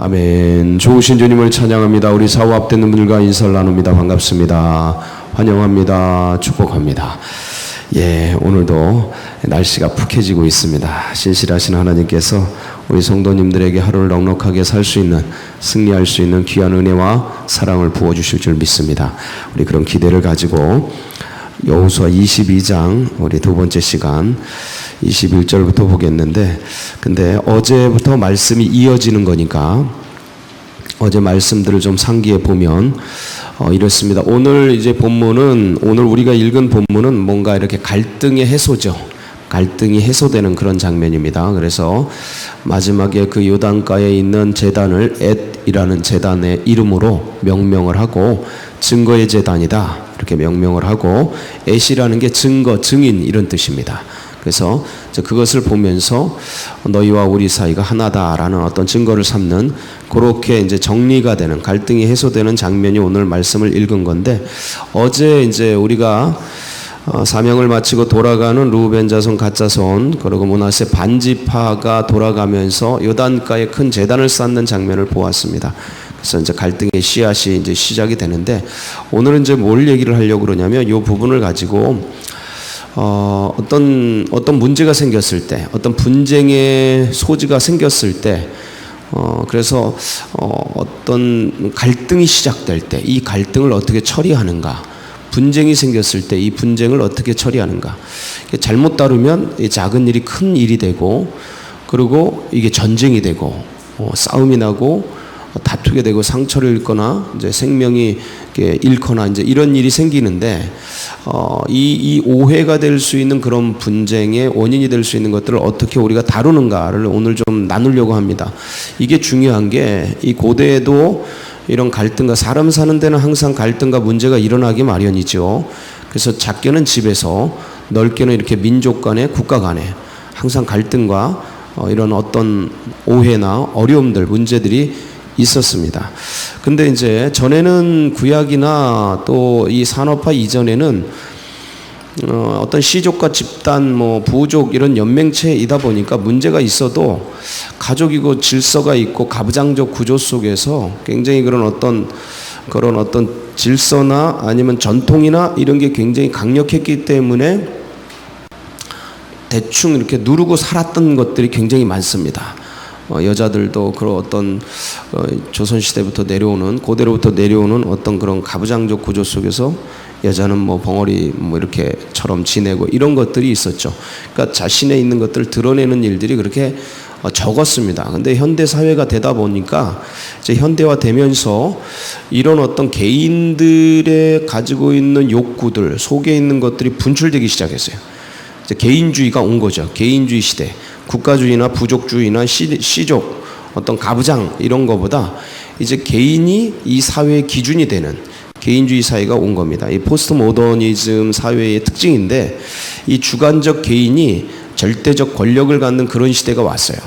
아멘. 좋으신 주님을 찬양합니다. 우리 사후 앞되는 분들과 인사를 나눕니다. 반갑습니다. 환영합니다. 축복합니다. 예, 오늘도 날씨가 푹해지고 있습니다. 신실하신 하나님께서 우리 성도님들에게 하루를 넉넉하게 살 수 있는, 승리할 수 있는 귀한 은혜와 사랑을 부어주실 줄 믿습니다. 우리 그런 기대를 가지고 여호수아 22장 우리 두 번째 시간 21절부터 보겠는데, 근데 어제부터 말씀이 이어지는 거니까 어제 말씀들을 좀 상기해 보면 이렇습니다. 오늘 이제 본문은, 오늘 우리가 읽은 본문은 뭔가 이렇게 갈등의 해소죠. 갈등이 해소되는 그런 장면입니다. 그래서 마지막에 그 요단가에 있는 제단을 엣이라는 제단의 이름으로 명명을 하고, 증거의 제단이다 이렇게 명명을 하고, 엣이라는 게 증거, 증인 이런 뜻입니다. 그래서 그것을 보면서 너희와 우리 사이가 하나다라는 어떤 증거를 삼는, 그렇게 이제 정리가 되는, 갈등이 해소되는 장면이 오늘 말씀을 읽은 건데, 어제 이제 우리가 사명을 마치고 돌아가는 르우벤 자손, 갓 자손, 그리고 므낫세 반지파가 돌아가면서 요단가에 큰 제단을 쌓는 장면을 보았습니다. 그래서 이제 갈등의 씨앗이 이제 시작이 되는데, 오늘은 이제 뭘 얘기를 하려고 그러냐면, 이 부분을 가지고 어떤 문제가 생겼을 때, 어떤 분쟁의 소지가 생겼을 때, 그래서 어떤 갈등이 시작될 때 이 갈등을 어떻게 처리하는가, 분쟁이 생겼을 때 이 분쟁을 어떻게 처리하는가. 잘못 다루면 작은 일이 큰 일이 되고, 그리고 이게 전쟁이 되고 싸움이 나고 다투게 되고 상처를 입거나 이제 생명이 잃거나 이제 이런 일이 생기는데, 이 오해가 될 수 있는 그런 분쟁의 원인이 될 수 있는 것들을 어떻게 우리가 다루는가를 오늘 좀 나누려고 합니다. 이게 중요한 게, 이 고대에도 이런 갈등과, 사람 사는 데는 항상 갈등과 문제가 일어나기 마련이죠. 그래서 작게는 집에서, 넓게는 이렇게 민족 간에, 국가 간에 항상 갈등과 이런 어떤 오해나 어려움들, 문제들이 있었습니다. 근데 이제 전에는, 구약이나 또 이 산업화 이전에는 어떤 시족과 집단, 부족 이런 연맹체이다 보니까 문제가 있어도 가족이고 질서가 있고 가부장적 구조 속에서 굉장히 그런 어떤 질서나 아니면 전통이나 이런 게 굉장히 강력했기 때문에 대충 이렇게 누르고 살았던 것들이 굉장히 많습니다. 여자들도 그런 어떤 조선시대부터 내려오는, 고대로부터 내려오는 어떤 그런 가부장적 구조 속에서 여자는 벙어리 이렇게처럼 지내고 이런 것들이 있었죠. 그러니까 자신의 있는 것들을 드러내는 일들이 그렇게 적었습니다. 근데 현대 사회가 되다 보니까, 이제 현대화 되면서 이런 어떤 개인들의 가지고 있는 욕구들, 속에 있는 것들이 분출되기 시작했어요. 이제 개인주의가 온 거죠. 개인주의 시대. 국가주의나 부족주의나 시족, 어떤 가부장 이런 거보다 이제 개인이 이 사회의 기준이 되는 개인주의 사회가 온 겁니다. 이 포스트 모더니즘 사회의 특징인데, 이 주관적 개인이 절대적 권력을 갖는 그런 시대가 왔어요.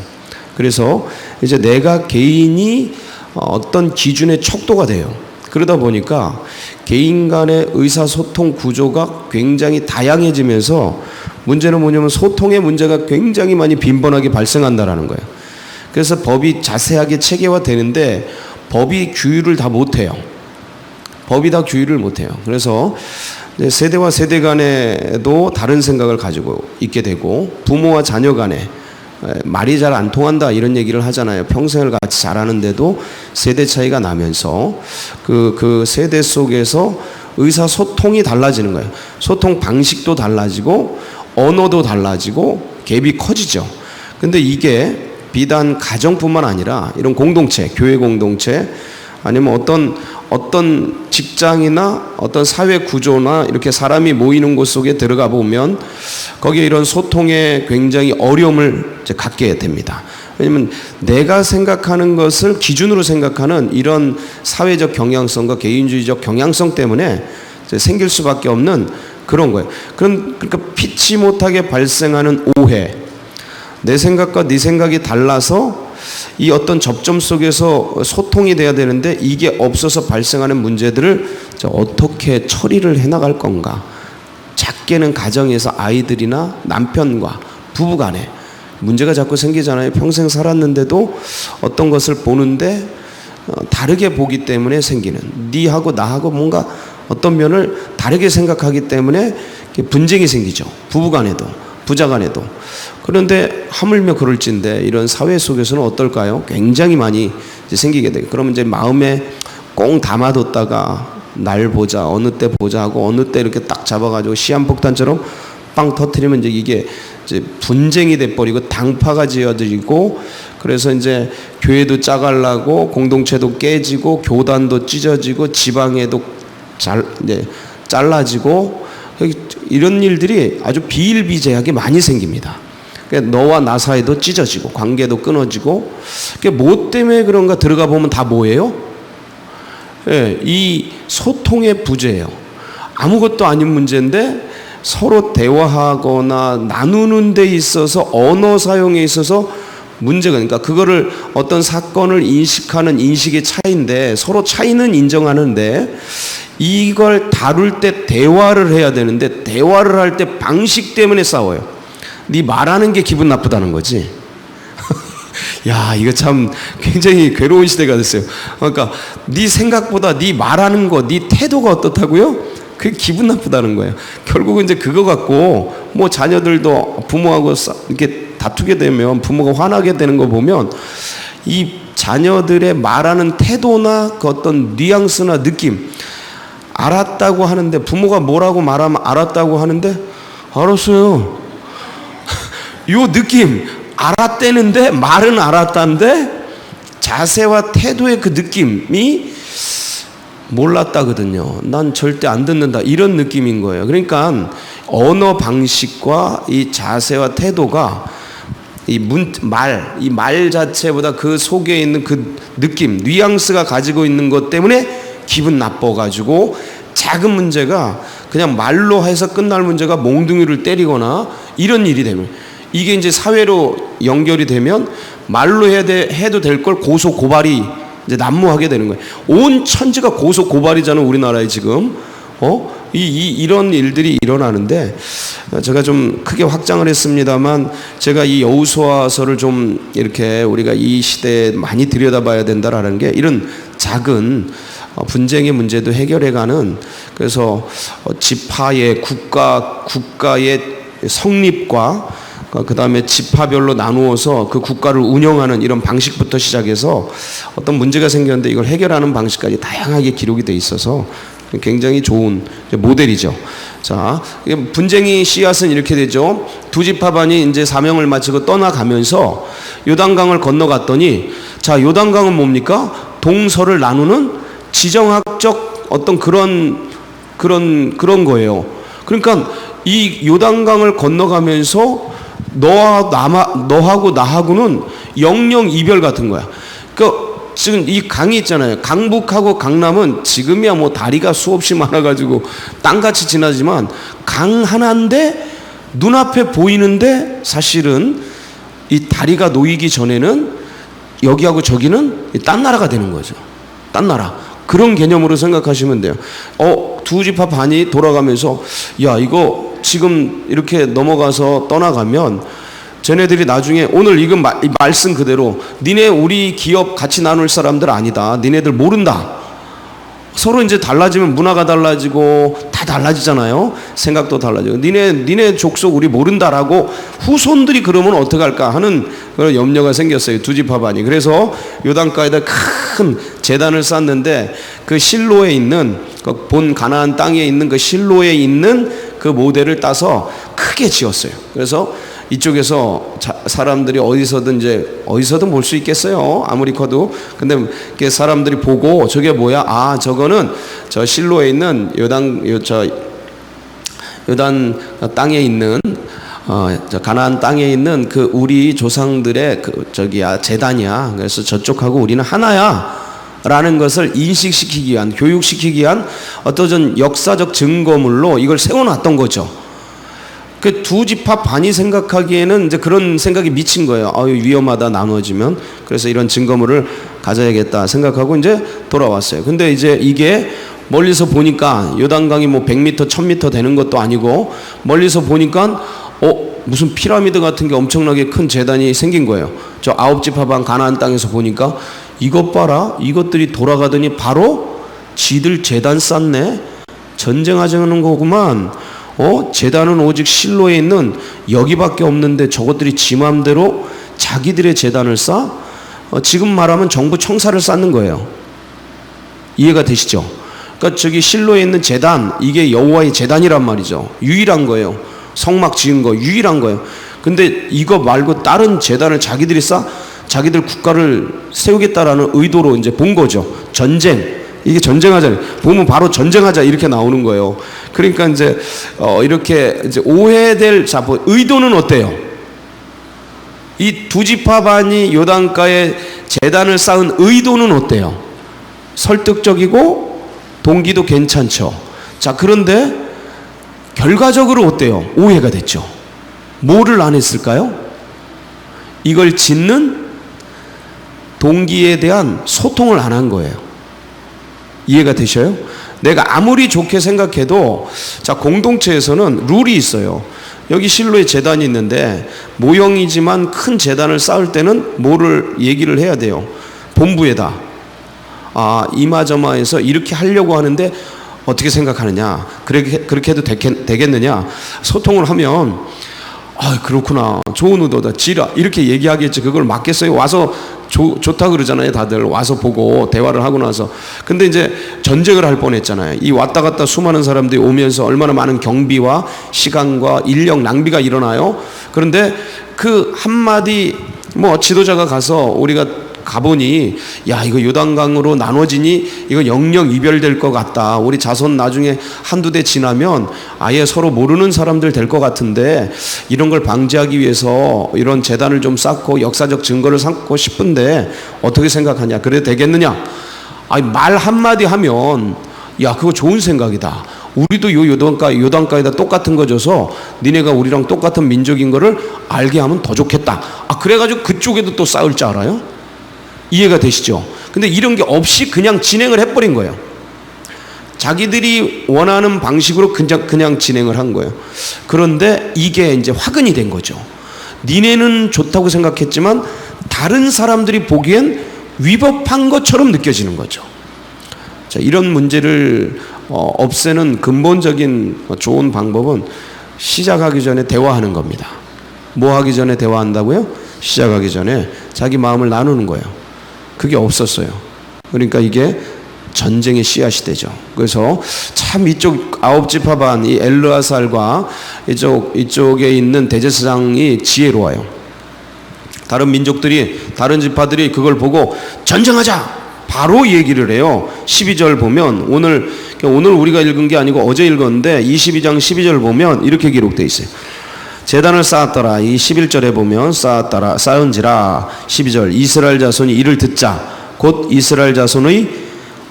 그래서 이제 내가 개인이 어떤 기준의 척도가 돼요. 그러다 보니까 개인 간의 의사소통 구조가 굉장히 다양해지면서, 문제는 뭐냐면 소통의 문제가 굉장히 많이 빈번하게 발생한다라는 거예요. 그래서 법이 자세하게 체계화되는데 법이 규율을 다 못해요. 법이 다 규율을 못해요. 그래서 세대와 세대 간에도 다른 생각을 가지고 있게 되고, 부모와 자녀 간에 말이 잘 안 통한다 이런 얘기를 하잖아요. 평생을 같이 자라는데도 세대 차이가 나면서 그 세대 속에서 의사소통이 달라지는 거예요. 소통 방식도 달라지고 언어도 달라지고 갭이 커지죠. 근데 이게 비단 가정뿐만 아니라 이런 공동체, 교회 공동체, 아니면 어떤 직장이나 어떤 사회 구조나 이렇게 사람이 모이는 곳 속에 들어가 보면 거기에 이런 소통에 굉장히 어려움을 이제 갖게 됩니다. 왜냐면 내가 생각하는 것을 기준으로 생각하는 이런 사회적 경향성과 개인주의적 경향성 때문에 생길 수밖에 없는 그런 거예요. 그러니까 피치 못하게 발생하는 오해, 내 생각과 네 생각이 달라서 이 어떤 접점 속에서 소통이 돼야 되는데 이게 없어서 발생하는 문제들을 어떻게 처리를 해나갈 건가. 작게는 가정에서 아이들이나 남편과 부부 간에 문제가 자꾸 생기잖아요. 평생 살았는데도 어떤 것을 보는데 다르게 보기 때문에 생기는, 니하고 나하고 뭔가 어떤 면을 다르게 생각하기 때문에 분쟁이 생기죠. 부부간에도 부자간에도. 그런데 하물며 그럴진데 이런 사회 속에서는 어떨까요? 굉장히 많이 이제 생기게 돼요. 그러면 이제 마음에 꽁 담아뒀다가 날 보자, 어느 때 보자 하고 어느 때 이렇게 딱 잡아가지고 시한폭탄처럼 빵 터트리면 이제 이게 이제 분쟁이 돼버리고 당파가 지어지고, 그래서 이제 교회도 짜갈라고 공동체도 깨지고 교단도 찢어지고 지방에도 이제 잘라지고, 이런 일들이 아주 비일비재하게 많이 생깁니다. 그러니까 너와 나 사이도 찢어지고 관계도 끊어지고. 그러니까 뭐 때문에 그런가 들어가 보면 다 뭐예요? 예, 이 소통의 부재예요. 아무것도 아닌 문제인데 서로 대화하거나 나누는 데 있어서 언어 사용에 있어서 문제가, 그러니까 그거를 어떤 사건을 인식하는 인식의 차이인데 서로 차이는 인정하는데 이걸 다룰 때 대화를 해야 되는데 대화를 할 때 방식 때문에 싸워요. 네 말하는 게 기분 나쁘다는 거지. 야, 이거 참 굉장히 괴로운 시대가 됐어요. 그러니까 네 생각보다 네 말하는 거, 네 태도가 어떻다고요? 그게 기분 나쁘다는 거예요. 결국은 이제 그거 갖고 뭐 자녀들도 부모하고 이렇게 다투게 되면 부모가 화나게 되는 거 보면 이 자녀들의 말하는 태도나 그 어떤 뉘앙스나 느낌, 알았다고 하는데 부모가 뭐라고 말하면 알았다고 하는데 알았어요. 요 느낌, 알았대는데 말은 알았다는데 자세와 태도의 그 느낌이 몰랐다거든요. 난 절대 안 듣는다, 이런 느낌인 거예요. 그러니까 언어 방식과 이 자세와 태도가 이 말 자체보다 그 속에 있는 그 느낌, 뉘앙스가 가지고 있는 것 때문에 기분 나빠가지고 작은 문제가 그냥 말로 해서 끝날 문제가 몽둥이를 때리거나 이런 일이 되면, 이게 이제 사회로 연결이 되면 말로 해도 될 걸 고소 고발이 이제 난무하게 되는 거예요. 온 천지가 고소 고발이잖아요, 우리나라에 지금. 이런 일들이 일어나는데, 제가 좀 크게 확장을 했습니다만 제가 이 여호수아서를 좀 이렇게 우리가 이 시대에 많이 들여다봐야 된다라는 게 이런 작은 분쟁의 문제도 해결해가는, 그래서 지파의 국가의 성립과 그 다음에 지파별로 나누어서 그 국가를 운영하는 이런 방식부터 시작해서 어떤 문제가 생겼는데 이걸 해결하는 방식까지 다양하게 기록이 돼 있어서 굉장히 좋은 모델이죠. 자, 분쟁이 씨앗은 이렇게 되죠. 두 지파반이 이제 사명을 마치고 떠나가면서 요단강을 건너갔더니, 자, 요단강은 뭡니까? 동서를 나누는 지정학적 어떤 그런 거예요. 그러니까 이 요단강을 건너가면서 너하고 나하고는 영영 이별 같은 거야. 그 지금 이 강이 있잖아요. 강북하고 강남은 지금이야 뭐 다리가 수없이 많아가지고 땅같이 지나지만 강 하나인데 눈앞에 보이는데 사실은 이 다리가 놓이기 전에는 여기하고 저기는 딴 나라가 되는 거죠. 딴 나라. 그런 개념으로 생각하시면 돼요. 두 지파 반이 돌아가면서 야, 이거 지금 이렇게 넘어가서 떠나가면 쟤네들이 나중에 오늘 이건 말씀 그대로 니네 우리 기업 같이 나눌 사람들 아니다. 니네들 모른다. 서로 이제 달라지면 문화가 달라지고 다 달라지잖아요. 생각도 달라지고 니네 족속 우리 모른다라고 후손들이 그러면 어떡할까 하는 그런 염려가 생겼어요. 두 지파반이. 그래서 요단가에다 큰 제단을 쌓는데 그 실로에 있는 그 본 가나안 땅에 있는 그 실로에 있는 그 모델을 따서 크게 지었어요. 그래서 이쪽에서 사람들이 어디서든 볼 수 있겠어요. 아무리 커도. 근데 사람들이 보고 저게 뭐야? 아, 저거는 저 실로에 있는 요단 땅에 있는 저 가나안 땅에 있는 그 우리 조상들의 제단이야. 그래서 저쪽하고 우리는 하나야. 라는 것을 인식시키기 위한, 교육시키기 위한 어떤 역사적 증거물로 이걸 세워놨던 거죠. 그 두 지파 반이 생각하기에는 이제 그런 생각이 미친 거예요. 위험하다, 나눠지면. 그래서 이런 증거물을 가져야겠다 생각하고 이제 돌아왔어요. 근데 이제 이게 멀리서 보니까 요단강이 뭐 100m, 1000m 되는 것도 아니고 멀리서 보니까 무슨 피라미드 같은 게 엄청나게 큰 재단이 생긴 거예요. 저 9지파반 가나안 땅에서 보니까 이것 봐라, 이것들이 돌아가더니 바로 지들 재단 쌓네. 전쟁하자는 거구만. 재단은 오직 실로에 있는 여기밖에 없는데 저것들이 지 맘대로 자기들의 재단을 쌓아? 지금 말하면 정부 청사를 쌓는 거예요. 이해가 되시죠? 그러니까 저기 실로에 있는 재단, 이게 여호와의 재단이란 말이죠. 유일한 거예요. 성막 지은 거 유일한 거예요. 근데 이거 말고 다른 재단을 자기들이 쌓아 자기들 국가를 세우겠다라는 의도로 이제 본 거죠. 전쟁. 이게 전쟁하자. 보면 바로 전쟁하자 이렇게 나오는 거예요. 그러니까 이제 이렇게 이제 오해될 의도는 어때요? 이 두 지파 반이 요단가에 제단을 쌓은 의도는 어때요? 설득적이고 동기도 괜찮죠. 자, 그런데 결과적으로 어때요? 오해가 됐죠. 뭐를 안 했을까요? 이걸 짓는 동기에 대한 소통을 안 한 거예요. 이해가 되셔요? 내가 아무리 좋게 생각해도 자, 공동체에서는 룰이 있어요. 여기 실로의 제단이 있는데 모형이지만 큰 제단을 쌓을 때는 뭐를 얘기를 해야 돼요? 본부에다. 이마저마해서 이렇게 하려고 하는데 어떻게 생각하느냐? 그렇게 해도 되겠느냐? 소통을 하면 그렇구나. 좋은 의도다. 지라. 이렇게 얘기하겠지. 그걸 맞겠어요? 와서 좋다 그러잖아요. 다들 와서 보고 대화를 하고 나서. 근데 이제 전쟁을 할 뻔했잖아요. 이 왔다 갔다 수많은 사람들이 오면서 얼마나 많은 경비와 시간과 인력 낭비가 일어나요. 그런데 그 한마디 지도자가 가서 우리가 가보니 야, 이거 요단강으로 나눠지니 이거 영영 이별될 것 같다. 우리 자손 나중에 한두 대 지나면 아예 서로 모르는 사람들 될 것 같은데 이런 걸 방지하기 위해서 이런 재단을 좀 쌓고 역사적 증거를 삼고 싶은데 어떻게 생각하냐? 그래도 되겠느냐? 말 한마디 하면 야, 그거 좋은 생각이다. 우리도 요단가에다 똑같은 거 줘서 니네가 우리랑 똑같은 민족인 거를 알게 하면 더 좋겠다. 그래가지고 그쪽에도 또 쌓을 줄 알아요? 이해가 되시죠? 근데 이런 게 없이 그냥 진행을 해버린 거예요. 자기들이 원하는 방식으로 그냥 진행을 한 거예요. 그런데 이게 이제 화근이 된 거죠. 니네는 좋다고 생각했지만 다른 사람들이 보기엔 위법한 것처럼 느껴지는 거죠. 자, 이런 문제를 없애는 근본적인 좋은 방법은 시작하기 전에 대화하는 겁니다. 뭐 하기 전에 대화한다고요? 시작하기 전에 자기 마음을 나누는 거예요. 그게 없었어요. 그러니까 이게 전쟁의 씨앗이 되죠. 그래서 참 이쪽 9지파반 이 엘르아살과 이쪽에 있는 대제사장이 지혜로워요. 다른 민족들이 다른 지파들이 그걸 보고 전쟁하자 바로 얘기를 해요. 12절 보면 오늘 우리가 읽은 게 아니고 어제 읽었는데 22장 12절 보면 이렇게 기록되어 있어요. 제단을 쌓았더라. 이 11절에 보면 쌓은지라 12절 이스라엘 자손이 이를 듣자 곧 이스라엘 자손의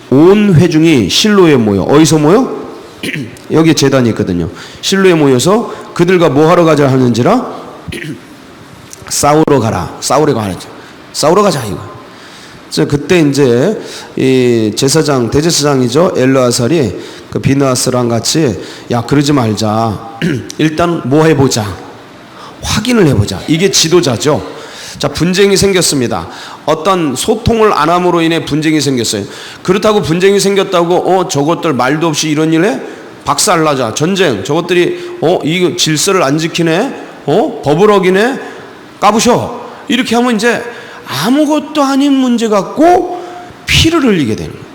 온 회중이 실로에 모여. 어디서 모여? 여기 제단이 있거든요. 실로에 모여서 그들과 뭐 하러 가자 하는지라 싸우러 가라. 싸우러 가자 이거. 그때 이제 이 제사장 대제사장이죠. 엘르아살이 그 비느하스랑 같이 야, 그러지 말자. 일단 뭐 해보자. 확인을 해보자. 이게 지도자죠. 자, 분쟁이 생겼습니다. 어떤 소통을 안 함으로 인해 분쟁이 생겼어요. 그렇다고 분쟁이 생겼다고 저것들 말도 없이 이런 일에 박살나자. 전쟁. 저것들이 이거 질서를 안 지키네. 법을 어기네. 까부셔. 이렇게 하면 이제 아무것도 아닌 문제 갖고 피를 흘리게 되는 거예요.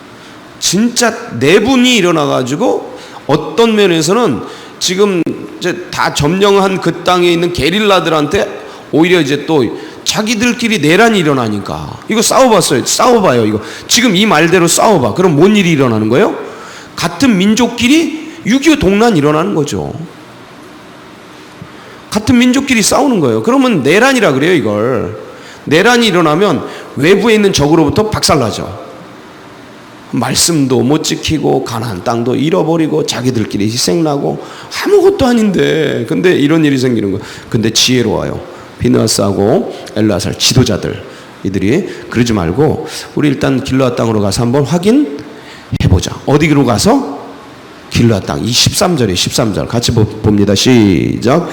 진짜 내분이 일어나가지고 어떤 면에서는 지금 이제 다 점령한 그 땅에 있는 게릴라들한테 오히려 이제 또 자기들끼리 내란이 일어나니까 이거 싸워봐요. 이거 지금 이 말대로 싸워봐. 그럼 뭔 일이 일어나는 거예요? 같은 민족끼리 6.25 동란 일어나는 거죠. 같은 민족끼리 싸우는 거예요. 그러면 내란이라 그래요. 이걸 내란이 일어나면 외부에 있는 적으로부터 박살나죠. 말씀도 못 지키고 가나안 땅도 잃어버리고 자기들끼리 희생나고 아무것도 아닌데 근데 이런 일이 생기는 거예요. 근데 지혜로워요. 비느하스하고 엘르아살 지도자들 이들이 그러지 말고 우리 일단 길르앗 땅으로 가서 한번 확인해보자. 어디로 가서? 길르앗 땅. 이 13절 같이 봅니다. 시작.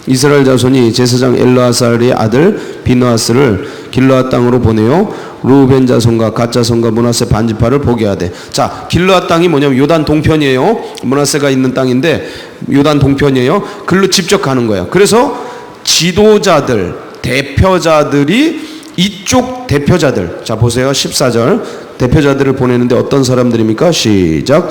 이스라엘 자손이 제사장 엘르아살의 아들 비느하스를 길르앗 땅으로 보내요. 루벤 자손과 갓 자손과 므낫세 반지파를 보게 하되. 자, 길르앗 땅이 뭐냐면 요단 동편이에요. 므낫세가 있는 땅인데 요단 동편이에요. 글로 직접 가는 거예요. 그래서 지도자들, 대표자들이 이쪽 대표자들, 자 보세요. 14절 대표자들을 보내는데 어떤 사람들입니까? 시작.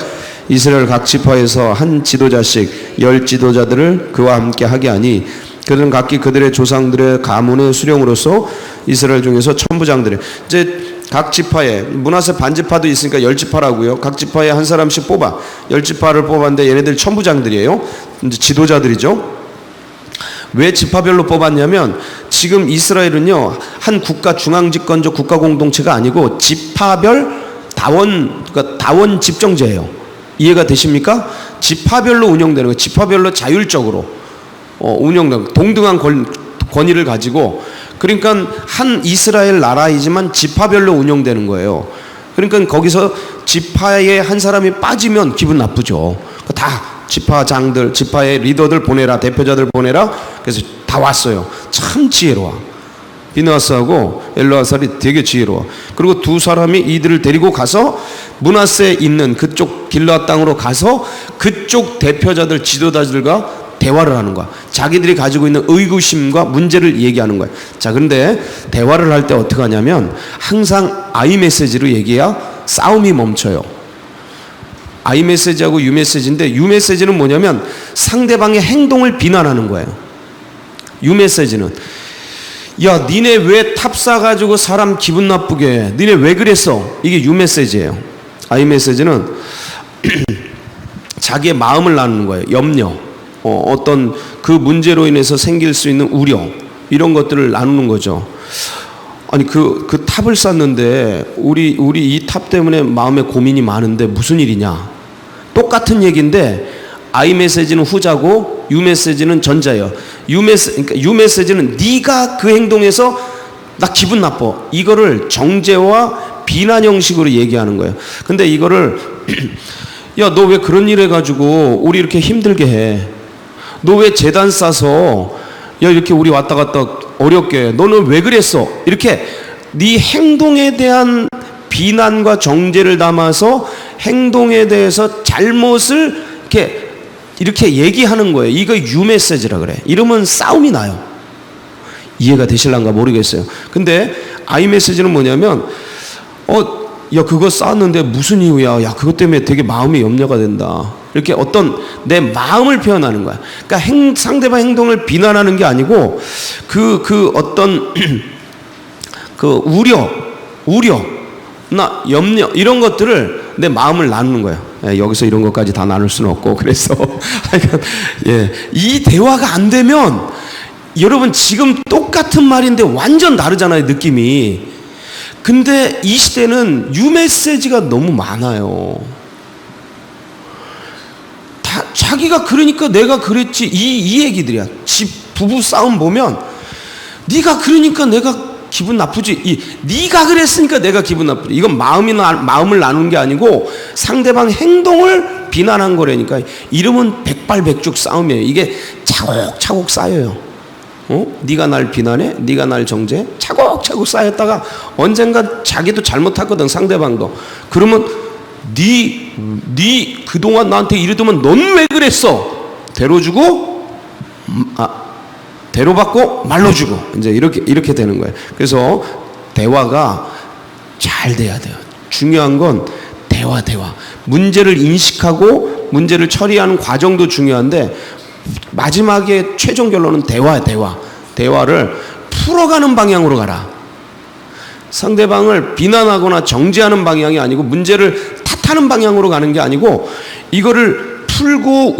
이스라엘 각 지파에서 한 지도자씩 10 지도자들을 그와 함께 하게 하니 그들은 각기 그들의 조상들의 가문의 수령으로서 이스라엘 중에서 천부장들의, 이제 각 지파에 므낫세 반지파도 있으니까 10지파라고요. 각 지파에 한 사람씩 뽑아 10지파를 뽑았는데 얘네들 천부장들이에요. 이제 지도자들이죠. 왜 지파별로 뽑았냐면 지금 이스라엘은요 한 국가 중앙집권적 국가 공동체가 아니고 지파별 다원, 그러니까 다원 집정제예요. 이해가 되십니까? 지파별로 운영되는 거예요. 지파별로 자율적으로 운영되는 동등한 권위를 가지고, 그러니까 한 이스라엘 나라이지만 지파별로 운영되는 거예요. 그러니까 거기서 지파에 한 사람이 빠지면 기분 나쁘죠. 다 지파장들, 지파의 리더들 보내라, 대표자들 보내라. 그래서 다 왔어요. 참 지혜로워. 비느하스하고 엘르아살이 되게 지혜로워. 그리고 두 사람이 이들을 데리고 가서 므낫세에 있는 그쪽 길르앗 땅으로 가서 그쪽 대표자들, 지도자들과 대화를 하는 거야. 자기들이 가지고 있는 의구심과 문제를 얘기하는 거야. 자, 그런데 대화를 할 때 어떻게 하냐면 항상 I 메시지로 얘기해야 싸움이 멈춰요. I 메시지하고 U 메시지인데, U 메시지는 뭐냐면 상대방의 행동을 비난하는 거예요. U 메시지는 야, 니네 왜 탑 싸가지고 사람 기분 나쁘게 해? 니네 왜 그랬어? 이게 U 메시지예요. I 메시지는 자기의 마음을 나누는 거예요. 염려, 어떤 그 문제로 인해서 생길 수 있는 우려, 이런 것들을 나누는 거죠. 아니 그 탑을 쌌는데 우리 이 탑 때문에 마음에 고민이 많은데 무슨 일이냐? 똑같은 얘기인데 I 메시지는 후자고 U 메시지는 전자예요. U 메시지는 네가 그 행동에서 나 기분 나빠, 이거를 정죄와 비난 형식으로 얘기하는 거예요. 근데 이거를 야, 너 왜 그런 일 해가지고 우리 이렇게 힘들게 해? 너 왜 재단 싸서 야 이렇게 우리 왔다 갔다 어렵게 해? 너는 왜 그랬어? 이렇게 네 행동에 대한 비난과 정죄를 담아서 행동에 대해서 잘못을 이렇게 얘기하는 거예요. 이거 U 메시지라 그래. 이러면 싸움이 나요. 이해가 되실란가 모르겠어요. 근데 I 메시지는 뭐냐면 야 그거 쌓았는데 무슨 이유야? 야 그것 때문에 되게 마음이 염려가 된다. 이렇게 어떤 내 마음을 표현하는 거야. 그러니까 상대방 행동을 비난하는 게 아니고 그 어떤 그 우려나 염려, 이런 것들을 내 마음을 나누는 거예요. 예, 여기서 이런 것까지 다 나눌 수는 없고, 그래서 예, 이 대화가 안 되면 여러분 지금 똑같은 말인데 완전 다르잖아요, 느낌이. 근데 이 시대는 U 메시지가 너무 많아요. 자기가 그러니까 내가 그랬지, 이 얘기들이야. 부부 싸움 보면 네가 그러니까 내가 기분 나쁘지, 네가 그랬으니까 내가 기분 나쁘지. 이건 마음을 나누는 게 아니고 상대방 행동을 비난한 거라니까. 이러면 백발백중 싸움이에요. 이게 차곡차곡 쌓여요. 네가 날 비난해, 네가 날 정죄해, 차곡차곡 쌓였다가 언젠가 자기도 잘못했거든, 상대방도. 그러면 네 그동안 나한테 이러더만 넌 왜 그랬어? 대로 주고 대로 받고 말로 주고, 이제 이렇게 되는 거예요. 그래서 대화가 잘 돼야 돼요. 중요한 건 대화. 문제를 인식하고 문제를 처리하는 과정도 중요한데 마지막에 최종 결론은 대화를 풀어가는 방향으로 가라. 상대방을 비난하거나 정죄하는 방향이 아니고, 문제를 탓하는 방향으로 가는 게 아니고, 이거를 풀고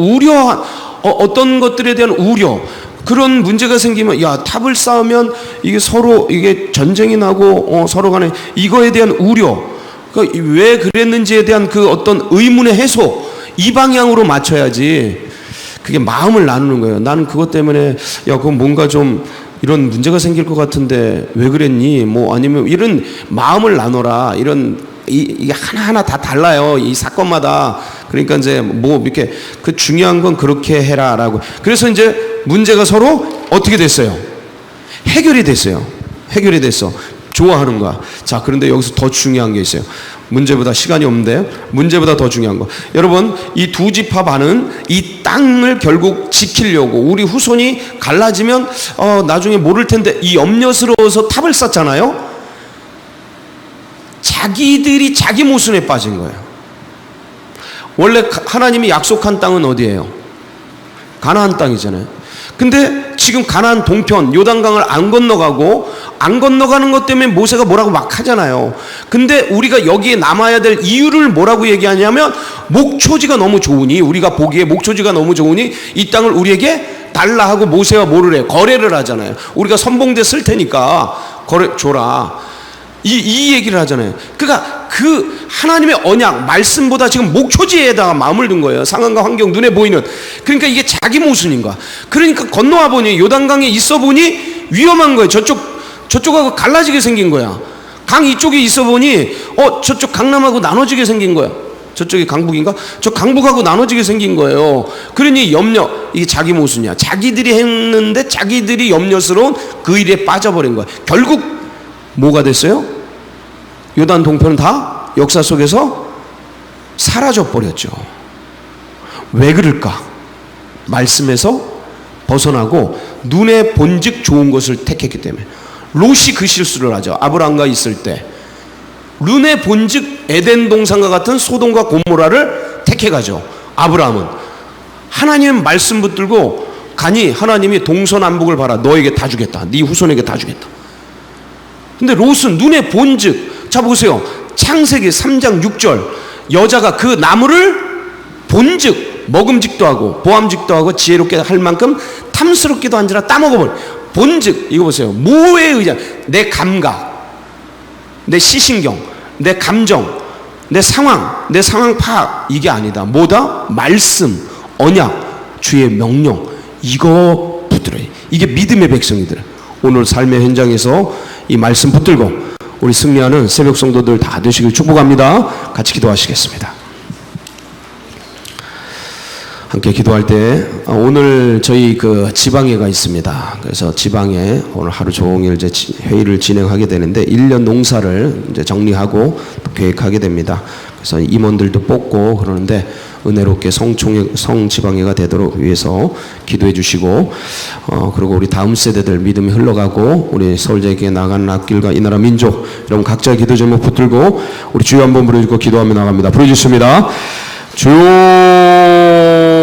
어떤 것들에 대한 우려, 그런 문제가 생기면 야 탑을 쌓으면 이게 서로 이게 전쟁이 나고 서로 간에 이거에 대한 우려, 그러니까 왜 그랬는지에 대한 그 어떤 의문의 해소, 이 방향으로 맞춰야지. 그게 마음을 나누는 거예요. 나는 그것 때문에 야 그건 뭔가 좀 이런 문제가 생길 것 같은데 왜 그랬니? 뭐 아니면 이런 마음을 나눠라. 이런 이게 하나하나 다 달라요. 이 사건마다. 그러니까 이제 뭐 이렇게 그 중요한 건 그렇게 해라라고. 그래서 이제 문제가 서로 어떻게 됐어요? 해결이 됐어요. 해결이 됐어. 좋아하는 거야. 자, 그런데 여기서 더 중요한 게 있어요. 문제보다 시간이 없는데 문제보다 더 중요한 거. 여러분, 이 두 지파 반은 이 땅을 결국 지키려고 우리 후손이 갈라지면 나중에 모를 텐데 이 염려스러워서 탑을 쌓잖아요. 자기들이 자기 모순에 빠진 거예요. 원래 하나님이 약속한 땅은 어디예요? 가나안 땅이잖아요. 근데 지금 가나안 동편 요단강을 안 건너가는 것 때문에 모세가 뭐라고 막 하잖아요. 근데 우리가 여기에 남아야 될 이유를 뭐라고 얘기하냐면 목초지가 너무 좋으니, 우리가 보기에 목초지가 너무 좋으니 이 땅을 우리에게 달라 하고 모세와 뭐를 해요? 거래를 하잖아요. 우리가 선봉대 쓸 테니까 거래 줘라. 이 얘기를 하잖아요. 그러니까 그 하나님의 언약 말씀보다 지금 목초지에다가 마음을 둔 거예요. 상황과 환경 눈에 보이는. 그러니까 이게 자기 모순인 거야. 그러니까 건너와 보니 요단강에 있어 보니 위험한 거예요. 저쪽하고 갈라지게 생긴 거야. 강 이쪽에 있어 보니 저쪽 강남하고 나눠지게 생긴 거야. 저쪽이 강북인가? 저 강북하고 나눠지게 생긴 거예요. 그러니 이게 자기 모순이야. 자기들이 했는데 자기들이 염려스러운 그 일에 빠져버린 거야. 결국 뭐가 됐어요? 요단 동편은 다 역사 속에서 사라져 버렸죠. 왜 그럴까? 말씀에서 벗어나고 눈에 본즉 좋은 것을 택했기 때문에. 롯이 그 실수를 하죠. 아브라함과 있을 때 눈에 본즉 에덴 동산과 같은 소돔과 고모라를 택해가죠. 아브라함은 하나님의 말씀 붙들고 가니 하나님이 동서남북을 봐라. 너에게 다 주겠다. 네 후손에게 다 주겠다. 근데 롯은 눈에 본즉, 자 보세요. 창세기 3장 6절 여자가 그 나무를 본즉 먹음직도 하고 보암직도 하고 지혜롭게 할 만큼 탐스럽기도 한지라 따먹어버려. 본즉 이거 보세요. 뭐에 의자? 내 감각, 내 시신경, 내 감정, 내 상황 파악 이게 아니다. 뭐다? 말씀, 언약, 주의 명령 이거 붙들어요. 이게 믿음의 백성이들. 오늘 삶의 현장에서 이 말씀 붙들고 우리 승리하는 새벽 성도들 다 되시길 축복합니다. 같이 기도하시겠습니다. 함께 기도할 때 오늘 저희 그 지방회가 있습니다. 그래서 지방에 오늘 하루 종일 이제 회의를 진행하게 되는데 1년 농사를 이제 정리하고 계획하게 됩니다. 그래서 임원들도 뽑고 그러는데 은혜롭게 성지방회가 되도록 위해서 기도해 주시고 그리고 우리 다음 세대들 믿음이 흘러가고 우리 서울대교회 나가는 앞길과 이 나라 민족 여러분 각자의 기도 제목 붙들고 우리 주여 한번 부르짖고 기도하며 나갑니다. 부르짖습니다. 주여